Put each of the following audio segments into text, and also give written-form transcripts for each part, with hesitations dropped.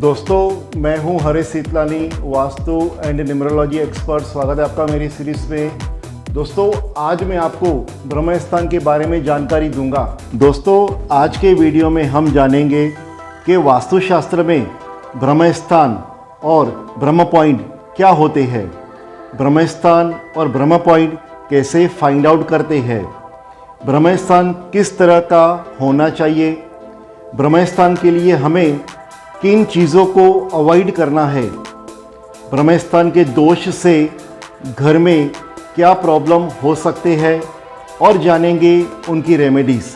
दोस्तों, मैं हूं Harish Sitlani, vastu and numerology expert. स्वागत है आपका मेरी सीरीज में। दोस्तों, आज मैं आपको ब्रह्मस्थान के बारे में जानकारी दूंगा। दोस्तों, आज के वीडियो में हम जानेंगे कि वास्तुशास्त्र में ब्रह्मस्थान और ब्रह्म पॉइंट क्या होते हैं, ब्रह्मस्थान और ब्रह्म पॉइंट कैसे फाइंड आउट करते हैं, ब्रह्मस्थान किस तरह का होना चाहिए, ब्रह्मस्थान के लिए हमें किन चीज़ों को अवॉइड करना है, ब्रह्मस्थान के दोष से घर में क्या प्रॉब्लम हो सकते हैं और जानेंगे उनकी रेमेडीज़।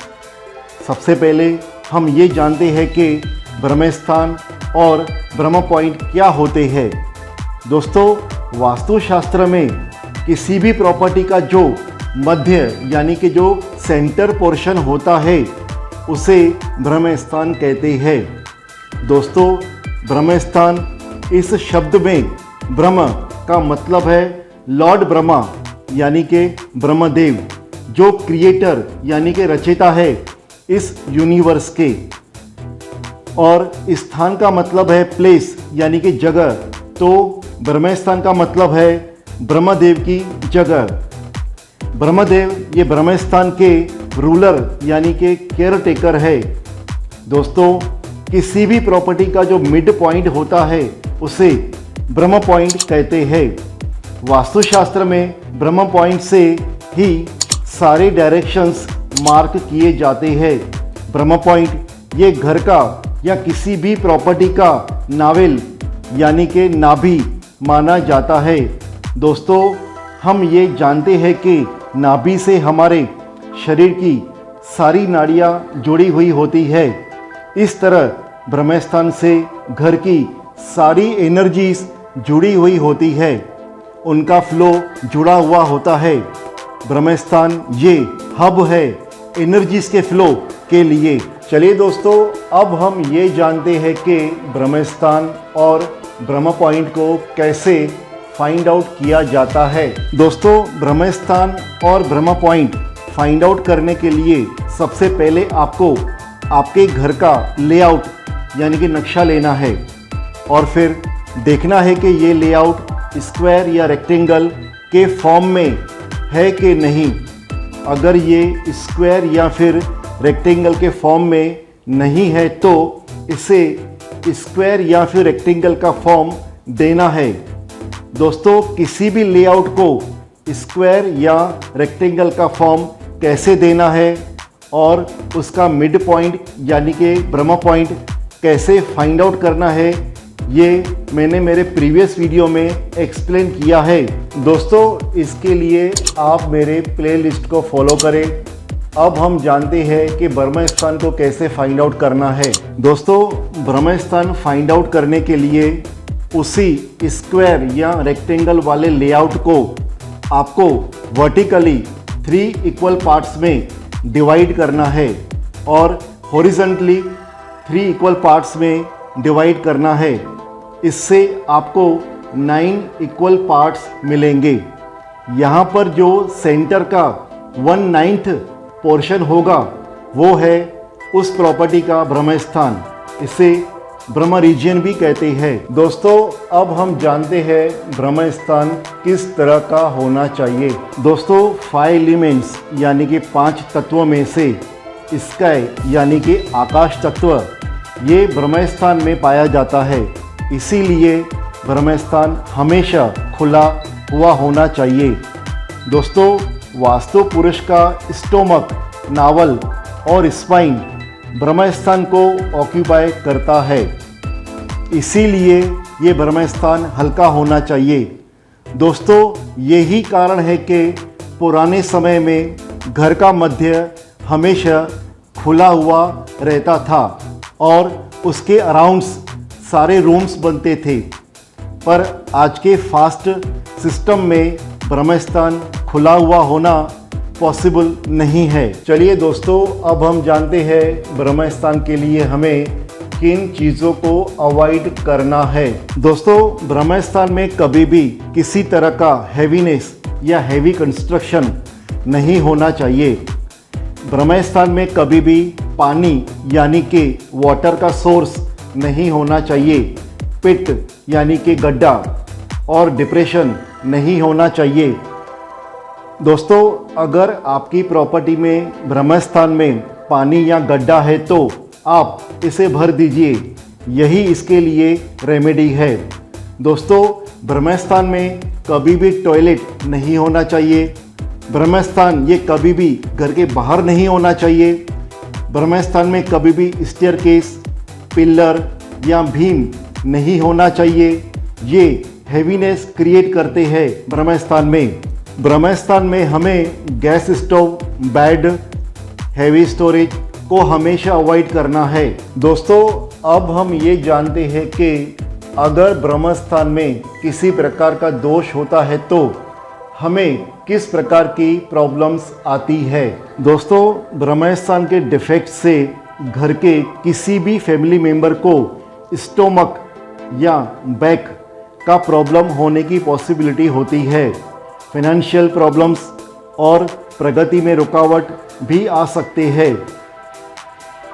सबसे पहले हम ये जानते हैं कि ब्रह्मस्थान और ब्रह्म पॉइंट क्या होते हैं। दोस्तों, वास्तुशास्त्र में किसी भी प्रॉपर्टी का जो मध्य यानी कि जो सेंटर पोर्शन होता है उसे ब्रह्मस्थान कहते हैं। दोस्तों, ब्रह्मस्थान इस शब्द में ब्रह्म का मतलब है लॉर्ड ब्रह्मा यानी कि ब्रह्मदेव, जो क्रिएटर यानी कि रचयिता है इस यूनिवर्स के, और स्थान का मतलब है प्लेस यानी कि जगह। तो ब्रह्मस्थान का मतलब है ब्रह्मदेव की जगह। ब्रह्मदेव ये ब्रह्मस्थान के रूलर यानी कि केयर टेकर है। दोस्तों, किसी भी प्रॉपर्टी का जो मिड पॉइंट होता है उसे ब्रह्म पॉइंट कहते हैं। वास्तुशास्त्र में ब्रह्म पॉइंट से ही सारे डायरेक्शंस मार्क किए जाते हैं। ब्रह्म पॉइंट ये घर का या किसी भी प्रॉपर्टी का नावेल यानी कि नाभि माना जाता है। दोस्तों, हम ये जानते हैं कि नाभि से हमारे शरीर की सारी नाड़ियाँ जुड़ी हुई होती है। इस तरह ब्रह्मस्थान से घर की सारी एनर्जीज जुड़ी हुई होती है, उनका फ्लो जुड़ा हुआ होता है। ब्रह्मस्थान ये हब है एनर्जीज के फ्लो के लिए। चलिए दोस्तों, अब हम ये जानते हैं कि ब्रह्मस्थान और ब्रह्म पॉइंट को कैसे फाइंड आउट किया जाता है। दोस्तों, ब्रह्मस्थान और ब्रह्म पॉइंट फाइंड आउट करने के लिए सबसे पहले आपको आपके घर का लेआउट यानी कि नक्शा लेना है और फिर देखना है कि ये लेआउट स्क्वायर या रेक्टेंगल के फॉर्म में है कि नहीं। अगर ये स्क्वायर या फिर रेक्टेंगल के फॉर्म में नहीं है तो इसे स्क्वायर या फिर रेक्टेंगल का फॉर्म देना है। दोस्तों, किसी भी लेआउट को स्क्वायर या रेक्टेंगल का फॉर्म कैसे देना है और उसका मिड पॉइंट यानी कि ब्रह्म पॉइंट कैसे फाइंड आउट करना है, ये मैंने मेरे प्रीवियस वीडियो में एक्सप्लेन किया है। दोस्तों, इसके लिए आप मेरे प्लेलिस्ट को फॉलो करें। अब हम जानते हैं कि ब्रह्मस्थान को कैसे फाइंड आउट करना है। दोस्तों, ब्रह्मस्थान फाइंड आउट करने के लिए उसी स्क्वायर या रेक्टेंगल वाले लेआउट को आपको वर्टिकली 3 इक्वल पार्ट्स में डिवाइड करना है और हॉरिजॉन्टली 3 इक्वल पार्ट्स में डिवाइड करना है। इससे आपको 9 इक्वल पार्ट्स मिलेंगे। यहाँ पर जो सेंटर का 1/9 पोर्शन होगा वो है उस प्रॉपर्टी का ब्रह्मस्थान। इसे ब्रह्म रीजन भी कहते हैं। दोस्तों, अब हम जानते हैं ब्रह्मस्थान किस तरह का होना चाहिए। दोस्तों, 5 एलिमेंट्स यानी कि 5 तत्वों में से स्काई यानी कि आकाश तत्व ये ब्रह्मस्थान में पाया जाता है। इसीलिए ब्रह्मस्थान हमेशा खुला हुआ होना चाहिए। दोस्तों, वास्तु पुरुष का स्टोमक, नावल और स्पाइन ब्रह्मस्थान को ऑक्यूपाई करता है। इसीलिए ये ब्रह्मस्थान हल्का होना चाहिए। दोस्तों, यही कारण है कि पुराने समय में घर का मध्य हमेशा खुला हुआ रहता था और उसके अराउंड्स सारे रूम्स बनते थे। पर आज के फास्ट सिस्टम में ब्रह्मस्थान खुला हुआ होना पॉसिबल नहीं है। चलिए दोस्तों, अब हम जानते हैं ब्रह्मस्थान के लिए हमें किन चीज़ों को अवॉइड करना है। दोस्तों, ब्रह्मस्थान में कभी भी किसी तरह का हैवीनेस या हैवी कंस्ट्रक्शन नहीं होना चाहिए। ब्रह्मस्थान में कभी भी पानी यानी कि वाटर का सोर्स नहीं होना चाहिए, पिट यानी कि गड्ढा, और डिप्रेशन नहीं होना चाहिए। दोस्तों, अगर आपकी प्रॉपर्टी में ब्रह्मस्थान में पानी या गड्ढा है तो आप इसे भर दीजिए, यही इसके लिए रेमेडी है। दोस्तों, ब्रह्मस्थान में कभी भी टॉयलेट नहीं होना चाहिए। ब्रह्मस्थान ये कभी भी घर के बाहर नहीं होना चाहिए। ब्रह्मस्थान में कभी भी स्टेयरकेस, पिलर या भीम नहीं होना चाहिए। ये हैवीनेस क्रिएट करते हैं ब्रह्मस्थान में। ब्रह्मस्थान में हमें gas stove, bed, heavy storage को हमेशा अवॉइड करना है। दोस्तों, अब हम ये जानते हैं कि अगर ब्रह्मस्थान में किसी प्रकार का दोष होता है तो हमें किस प्रकार की प्रॉब्लम्स आती है। दोस्तों, ब्रह्मस्थान के डिफेक्ट से घर के किसी भी फैमिली मेंबर को स्टोमक या बैक का प्रॉब्लम होने की पॉसिबिलिटी होती है। फाइनेंशियल प्रॉब्लम्स और प्रगति में रुकावट भी आ सकते हैं।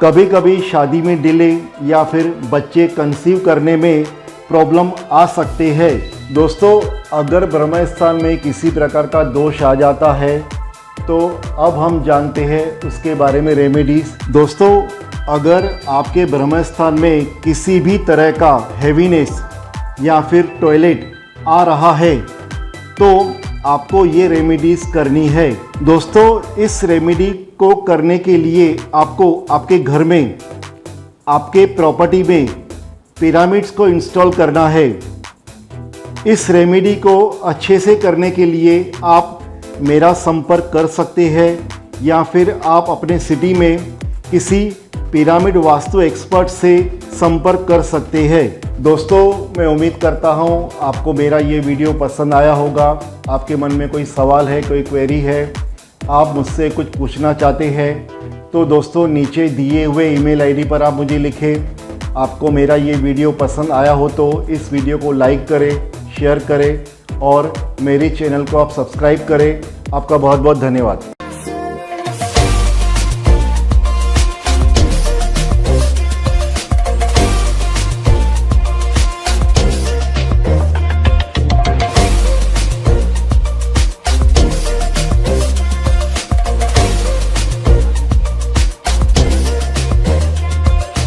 कभी कभी शादी में डिले या फिर बच्चे कंसीव करने में प्रॉब्लम आ सकते हैं। दोस्तों, अगर ब्रह्मस्थान में किसी प्रकार का दोष आ जाता है तो अब हम जानते हैं उसके बारे में रेमेडीज। दोस्तों, अगर आपके ब्रह्मस्थान में किसी भी तरह का हैवीनेस या फिर टॉयलेट आ रहा है तो आपको ये रेमेडीज करनी है। दोस्तों, इस रेमेडी को करने के लिए आपको आपके घर में, आपके प्रॉपर्टी में पिरामिड्स को इंस्टॉल करना है। इस रेमेडी को अच्छे से करने के लिए आप मेरा संपर्क कर सकते हैं या फिर आप अपने सिटी में किसी पिरामिड वास्तु एक्सपर्ट से संपर्क कर सकते हैं। दोस्तों, मैं उम्मीद करता हूं आपको मेरा ये वीडियो पसंद आया होगा। आपके मन में कोई सवाल है, कोई क्वेरी है, आप मुझसे कुछ पूछना चाहते हैं तो दोस्तों नीचे दिए हुए ईमेल आईडी पर आप मुझे लिखें। आपको मेरा ये वीडियो पसंद आया हो तो इस वीडियो को लाइक करें, शेयर करें और मेरे चैनल को आप सब्सक्राइब करें। आपका बहुत बहुत धन्यवाद।